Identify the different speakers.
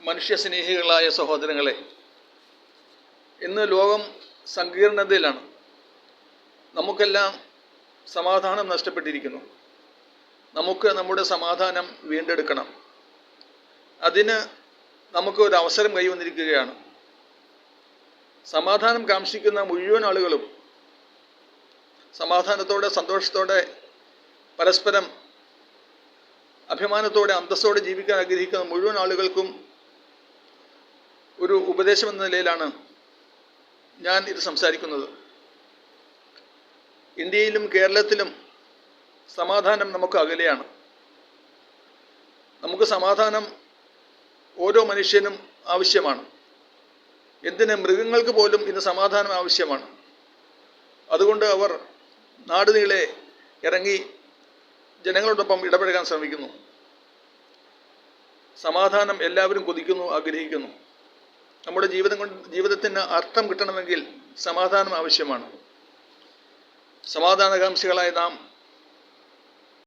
Speaker 1: മനുഷ്യസ്നേഹികളായ സഹോദരങ്ങളെ, ഇന്ന് ലോകം സങ്കീർണതയിലാണ്. നമുക്കെല്ലാം സമാധാനം നഷ്ടപ്പെട്ടിരിക്കുന്നു. നമുക്ക് നമ്മുടെ സമാധാനം വീണ്ടെടുക്കണം. അതിന് നമുക്ക് ഒരു അവസരം കൈവന്നിരിക്കുകയാണ്. സമാധാനം കാംക്ഷിക്കുന്ന മുഴുവൻ ആളുകളും, സമാധാനത്തോടെ സന്തോഷത്തോടെ പരസ്പരം അഭിമാനത്തോടെ അന്തസ്സോടെ ജീവിക്കാൻ ആഗ്രഹിക്കുന്ന മുഴുവൻ ആളുകൾക്കും ഒരു ഉപദേശം എന്ന നിലയിലാണ് ഞാൻ ഇത് സംസാരിക്കുന്നത്. ഇന്ത്യയിലും കേരളത്തിലും സമാധാനം നമുക്ക് അകലെയാണ്. നമുക്ക് സമാധാനം ഓരോ മനുഷ്യനും ആവശ്യമാണ്. എന്തിന്, മൃഗങ്ങൾക്ക് പോലും ഇന്ന് സമാധാനം ആവശ്യമാണ്. അതുകൊണ്ട് അവർ നാടുനീളെ ഇറങ്ങി ജനങ്ങളോടൊപ്പം ഇടപഴകാൻ ശ്രമിക്കുന്നു. സമാധാനം എല്ലാവരും കൊതിക്കുന്നു, ആഗ്രഹിക്കുന്നു. നമ്മുടെ ജീവിതത്തിന് അർത്ഥം കിട്ടണമെങ്കിൽ സമാധാനം ആവശ്യമാണ്. സമാധാനകാംക്ഷികളായ നാം